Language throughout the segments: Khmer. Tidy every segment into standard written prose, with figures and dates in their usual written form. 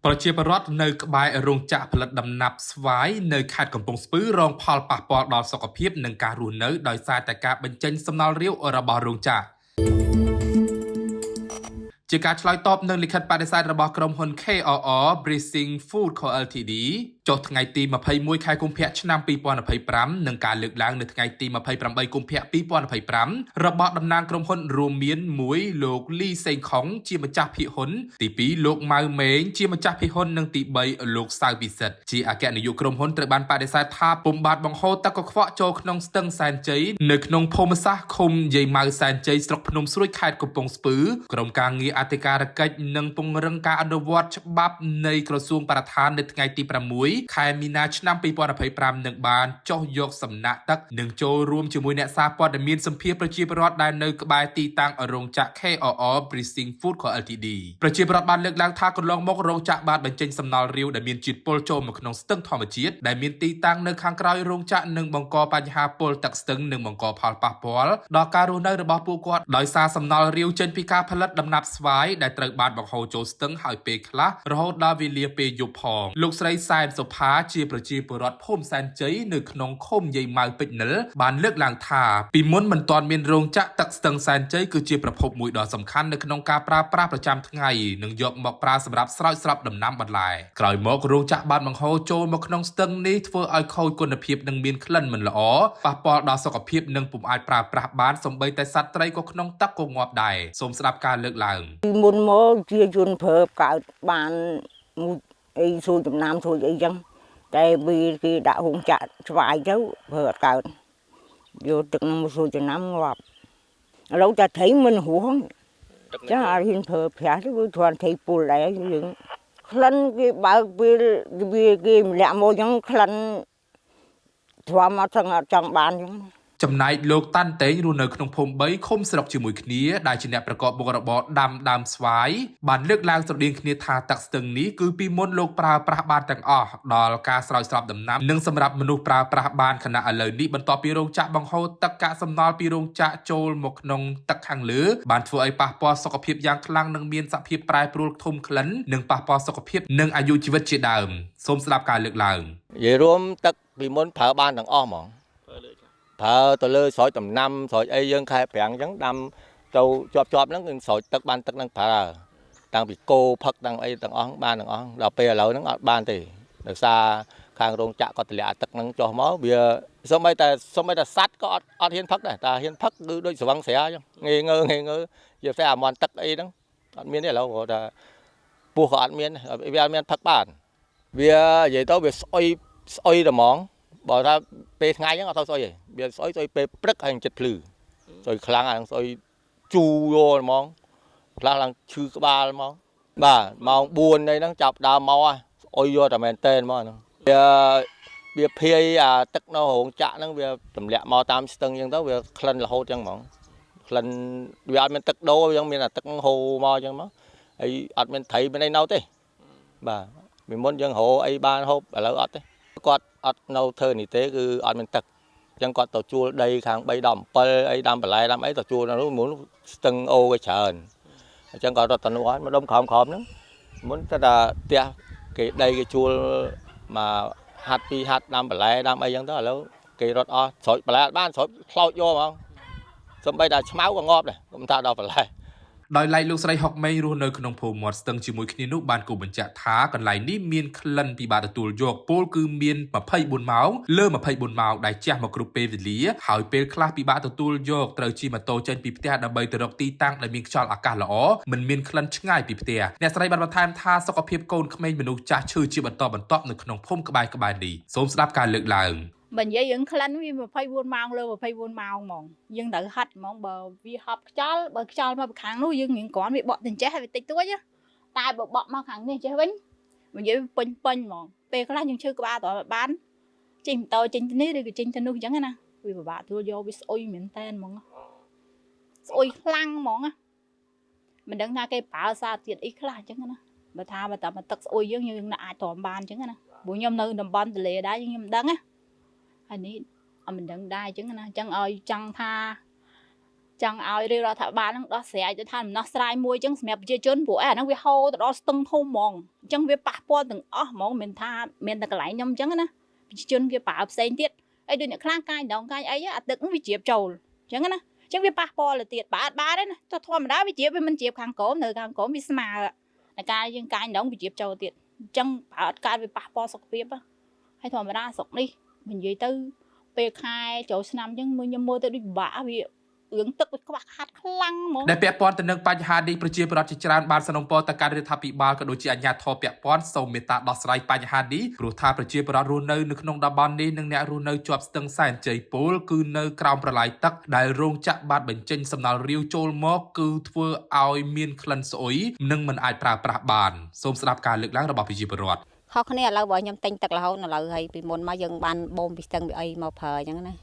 ប្រជាពលរដ្ឋនៅក្បែររោងចក្រផលិតដំណាប់ស្វាយនៅខេត្តកំពង់ស្ពឺរងផលប៉ះពាល់ដល់សុខភាពនិងការរស់នៅដោយសារតែការបញ្ចេញសំណល់រាវរបស់រោងចក្រជាការឆ្លើយតបនឹងលិខិតបដិសេធរបស់ក្រុមហ៊ុន KRR Breezing Food Co Ltd ចុះថ្ងៃទី21ខែកុម្ភៈឆ្នាំ2025និងការលើកឡើងនៅថ្ងៃទី28កុម្ភៈ2025របស់តំណាងក្រុមហ៊ុនរួមមាន1លោកលីសេងខុងជាម្ចាស់ភាគហ៊ុនទី2លោកម៉ៅម៉េងជាម្ចាស់ភាគហ៊ុននិងទី3លោកសៅពិសិដ្ឋជាអគ្គនាយកក្រុមហ៊ុនត្រូវបានបដិសេធថាពុំបានបង្ហូរទឹកកខ្វក់ចូលក្នុងស្ទឹងសែនជ័យនៅក្នុងភូមិសាស្ត្រឃុំយាយម៉ៅសែនជ័យស្រុកភ្នំស្រួយខេត្តកំពង់ស្ពឺក្រុមការងារអធិការកិច្ចនិងពង្រឹងការអនុវត្តច្បាប់នៃក្រសួងបរិស្ថាននៅថ្ងៃទី6ខែមីនាឆ្នាំ2025នឹងបានចុះយកសំណាក់ទឹកនិងចូលរួមជាមួយអ្នកសារព័ត៌មានសម្ភារប្រជាពលរដ្ឋដែលនៅក្បែរទីតាំងរោងចក្រ KRR Breezing Food Co Ltd ប្រជាពលរដ្ឋបានលើកឡើងថាកន្លងមករោងចក្របានបញ្ចេញសំណល់រាវដែលមានជាតិពុលចូលមកក្នុងស្ទឹងធម្មជាតិដែលមានទីតាំងនៅខាងក្រោយរោងចក្រនិងបង្កបញ្ហាពុលទឹកស្ទឹងនិងបង្កផលប៉ះពាល់ដល់ការរស់នៅរបស់ពួកគាត់ដោយសារសំណល់រាវចេញពីការផលិតដំណាប់ស្វាយដែលត្រូវបានបង្ហូរចូលស្ទឹងហើយពេលខ្លះរហូតដល់វេលាពេលយប់ផងលោកស្រីសែនសុផាជាប្រជាពលរដ្ឋភូមិសែនជ័យនៅក្នុងឃុំយាយម៉ៅពេជ្រនិលបានលើកឡើងថាពីមុនមិនទាន់មានរោងចក្រទឹកស្ទឹងសែនជ័យគឺជាប្រភពមួយដ៏សំខាន់នៅក្នុងការប្រើប្រាស់ប្រចាំថ្ងៃនិងយកមកប្រើសម្រាប់ស្រោចស្រពដំណាំបន្លែក្រោយមករោងចក្របានបង្ហូរចូលមកក្នុងស្ទឹងនេះធ្វើឲ្យខូចគុណភាពនិងមានក្លិនមិនល្អប៉ះពាល់ដល់សុខភាពនិងពុំអាចប្រើប្រាស់បានសូម្បីតែសត្វត្រីក៏ក្នុងទឹកក៏ងាប់ដែរសូមស្ដាប់ការលើកឡើងពីមុនមកជាជនភើបកើតបានមួយអីសួរចំណាំសួរអីចឹងតែវាគេដាក់រោងចក្រស្វាយទៅធ្វើអត់កើតយកទឹកនឹងមកសួរចំណាំងាប់ឥឡូវតែត្រីមិនហួសចាអត់ហ៊ានធ្វើប្រាស់ទៅវាធន់ត្រីពុលដែរយើងក្លិនគេបើកពេលវាគេម្លាក់មកចឹងក្លិនធំមកទាំងអត់ចង់បានចឹងចំណែកលោកតាន់តេងរស់នៅក្នុងភូមិ3ឃុំស្រុកជាមួយគ្នាដែលជាអ្នកប្រកបមុខរបរដាំដើមស្វាយបានលើកឡើងស្រដៀងគ្នាថាទឹកស្ទឹងនេះគឺពីមុនលោកប្រើប្រាស់បានទាំងអស់ដល់ការស្រោចស្រពដំណាំនិងសម្រាប់មនុស្សប្រើប្រាស់បានខណៈឥឡូវនេះបន្ទាប់ពីរោងចក្របង្ហូរទឹកកាកសំណល់ពីរោងចក្រចូលមកក្នុងទឹកខាងលើបានធ្វើឲ្យប៉ះពាល់សុខភាពយ៉ាងខ្លាំងនិងមានសភាពប្រែប្រួលធំក្លិននិងប៉ះពាល់សុខភាពនិងអាយុជីវិតជាដើមសូមស្ដាប់ការលើកឡើងនិយាយរួមទឹកពីមុនប្រើបានទាំងអស់ហ្មងប្រើទៅលើស្រោចដំណាំស្រោចអីយើងខែប្រាំងអញ្ចឹងដាំទៅជាប់ហ្នឹងគឺស្រោចទឹកបានទឹកហ្នឹងប្រើតាំងពីគោផឹកតាំងអីទាំងអស់បានទាំងអស់ដល់ពេលឥឡូវហ្នឹងអត់បានទេដោយសារខាងរោងចក្រគាត់ទម្លាក់ទឹកហ្នឹងចុះមកវាសូម្បីតែសัตว์ក៏អត់ហ៊ានផឹកដែរតែហ៊ានផឹកគឺដូចស្រវឹងស្រាអញ្ចឹងងើនិយាយតែអាមន់ទឹកអីហ្នឹងអត់មានទេឥឡូវព្រោះតែពោះក៏អត់មានវាអត់មានផឹកបានវានិយាយទៅវាស្អុយតែហ្មងបើថាពេលថ្ងៃហ្នឹងអត់ទៅស្អុយទេវាស្អុយពេលព្រឹកហើយចិត្តភ្លឺស្អុយខ្លាំងហ្នឹងស្អុយជូរយល់ហ្មងខ្លះឡើងឈឺក្បាលហ្មងបាទម៉ោង4ហ្នឹងចាប់ដើមមកស្អុយយកតែមែនតើហ្មងហ្នឹងវាភាយអាទឹកនៅរោងចក្រហ្នឹងវាទម្លាក់មកតាមស្ទឹងអញ្ចឹងទៅវាក្លិនរហូតអញ្ចឹងហ្មងក្លិនវាអត់មានទឹកដូរអញ្ចឹងមានតែទឹកហូរមកអញ្ចឹងមកហើយអត់មានត្រីមានអីនៅទេបាទពីមុនយើងរកអីបានហូបឥឡូវអត់ទេគាត់អត់នៅធ្វើនេះទេគឺអត់មានទឹកអញ្ចឹងគាត់ទៅជួលដីខាង3ដល់7អីដាំបន្លែដាំអីទៅជួលនៅនោះមុនស្ទឹងអូគេច្រើនអញ្ចឹងគាត់រត់ទៅនោះហើយមកដុំក្រោមហ្នឹងមុនតែផ្ទះគេដីគេជួលមកហាត់ពីហាត់ដាំបន្លែដាំអីអញ្ចឹងទៅឥឡូវគេរត់អស់ស្រោចបន្លែអត់បានស្រោចផ្លោកយកហ្មងសំបីតែឆ្មៅក៏ងាប់ដែរកុំថាដល់បន្លែដោយឡែកលោកស្រីហុកមេងរស់នៅក្នុងភូមិមាត់ស្ទឹងជាមួយគ្នានោះបានគូបញ្ជាក់ថាកន្លែងនេះមានក្លិនពិបាកទទួលយកពលគឺមាន24ម៉ោងលើ24ម៉ោងដែលជះមកគ្រប់ពេលវេលាហើយពេលខ្លះពិបាកទទួលយកត្រូវជិះម៉ូតូចេញពីផ្ទះដើម្បីទៅរកទីតាំងដែលមានខ្យល់អាកាសល្អមិនមានក្លិនឆ្ងាយពីផ្ទះអ្នកស្រីបានបន្ថែមថាសុខភាពកូនក្មេងមនុស្សចាស់ឈឺជាបន្តបន្ទាប់នៅក្នុងភូមិក្បែរនេះសូមស្ដាប់ការលើកឡើងបើនិយាយយើងក្លិនវា24ម៉ោងលើ24ម៉ោងហ្មងយើងត្រូវហាត់ហ្មងបើវាហប់ខ្យល់បើខ្យល់មកពីខាងនោះយើងរៀងគ្រាន់វាបក់ទៅចេះហើយវាតិចតួចតែបើបក់មកខាងនេះចេះវិញនិយាយពេញហ្មងពេលខ្លះយើងឈឺក្បាលតើបានចេញម៉ូតូចេញទៅនេះឬក៏ចេញទៅនោះអញ្ចឹងណាវាពិបាកទទួលយកវាស្អុយមែនតែនហ្មងស្អុយខ្លាំងហ្មងមិនដឹងថាគេប្រើសារទៀតអីខ្លះអញ្ចឹងណាបើថាបើតែទឹកស្អុយយើងអាចទ្រាំបានអញ្ចឹងណាព្រោះខ្ញុំនៅតំបន់ទន្លេដែរខ្ញុំមិនដឹងណាហើយនេះអត់មិនដឹងដែរអញ្ចឹងណាអញ្ចឹងឲ្យចង់ថា chẳng ao đi ra thả ba nó đó sẽ cho thành nó sai môi chẳng mẹ chưa chốn của nó vi hô đó stung thô mòn chẳng vi pa po từng mong mình tha mình ta lại nhom chẳng á chốn vi pa sen tiết ấy đôi những khang cai đồng cai ấy á tự vi chiệp trầu chẳng á chẳng vi pa po là tiệt ba đấy nè cho thua mà đá vi chiệp mình chiệp khang cổ nơi khang cổ vi mà là cai nhưng cai đồng vi chiệp trầu tiệt chẳng pa cai vi pa po sọc viếp á hay thua mà đá sọc đi mình vậy tư về khai chỗ năm chẳng mua tới đi bả vì ứng tức với các bạn hát lăng mà ដែលពាក់ព័ន្ធទៅនឹងបញ្ហានេះប្រជាពលរដ្ឋជាច្រើនបានសនំពរទៅកាន់រដ្ឋាភិបាលក៏ដូចជាអាជ្ញាធរពាក់ព័ន្ធសូមមេត្តាដោះស្រាយបញ្ហានេះព្រោះថាប្រជាពលរដ្ឋរស់នៅក្នុងតំបន់នេះនិងអ្នករស់នៅជាប់ស្ទឹងសែនជ័យពោលគឺនៅក្រោមប្រឡាយទឹកដែលរោងចក្របានបញ្ចេញសំណល់រាវចូលមកគឺធ្វើឲ្យមានក្លិនស្អុយនិងមិនអាចប្រើប្រាស់បានសូមស្ដាប់ការលើកឡើងរបស់ប្រជាពលរដ្ឋ ខុសគ្នាឥឡូវបើខ្ញុំទិញទឹករហូតឥឡូវហើយពីមុនមកយើងបានបូមពីស្ទឹងពីអីមកប្រើអញ្ចឹងណា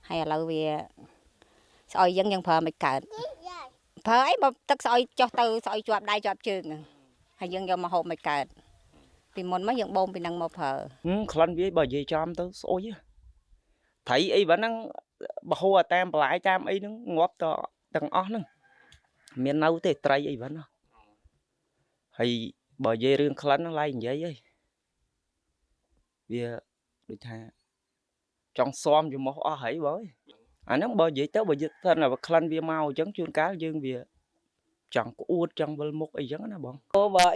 ហើយឥឡូវវាស្អុយអញ្ចឹងយើងប្រើមិនកើតប្រើអីបើទឹកស្អុយចុះទៅស្អុយជាប់ដៃជាប់ជើងហើយយើងយកមកហូបមិនកើតពីមុនមកយើងបូមពីនឹងមកប្រើ ក្លិនវាបើនិយាយចំទៅស្អុយត្រីអីបើហ្នឹងបហូរតាមបន្លាយតាមអីហ្នឹងងាប់ទៅទាំងអស់ហ្នឹងមាននៅទេត្រីអីបើណាហើយបើនិយាយរឿងក្លិនហ្នឹងឡើយនិយាយអីវាដូចថាចង់ស៊ាំយមកអស់ហើយបងអាហ្នឹងបើនិយាយទៅបើយើងថាក្លិនវាមកអញ្ចឹងជួនកាលយើងវាចង់ក្អួតចង់វិលមុខអីចឹងណាបង បើ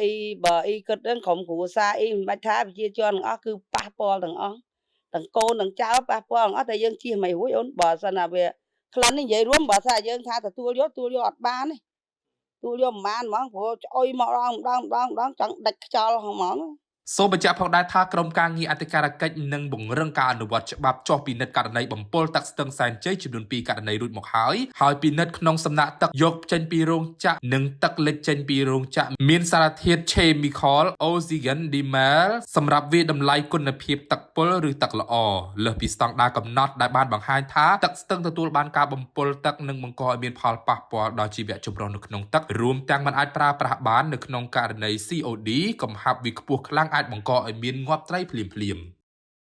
អីគិតហ្នឹងក្រុមគ្រួសារអីមិនបាច់ថាប្រជាជនទាំងអស់គឺប៉ះពាល់ទាំងអស់ទាំងកូនទាំងចៅប៉ះពាល់ទាំងអស់តែយើងជៀសមិនរួចអូនបើសិនណាវាក្លិននេះនិយាយរួមបើថាយើងថាទទួលយកអត់បានទេទទួលយកមិនបានហ្មងព្រោះអុយមកម្ដងចង់ដាច់ខ្យល់ហ្មង សូមបញ្ជាក់ផងដែរថាក្រុមការងារអធិការកិច្ចនឹងបង្រឹងការអនុវត្តច្បាប់ចុះពិនិត្យករណីបំពុលទឹកស្ទឹងសែនជ័យចំនួន2ករណីរួចមកហើយពិនិត្យក្នុងសំណាក់ទឹកយកចេញពីរោងចក្រនិងទឹកលិចចេញពីរោងចក្រមានសារធាតុ chemical oxygen dimer សម្រាប់វាតម្លៃគុណភាពទឹកពុលឬទឹកល្អលើសពីស្តង់ដារកំណត់ដែលបានបង្ហាញថាទឹកស្ទឹងទទួលបានការបំពុលទឹកនិងបង្កឲ្យមានផលប៉ះពាល់ដល់ជីវៈចម្រុះនៅក្នុងទឹករួមទាំងមិនអាចប្រើប្រាស់បាននៅក្នុងករណី COD កំហាប់វាខ្ពស់ខ្លាំងអាចបង្កឲ្យមានងាប់ត្រីភ្លាមៗ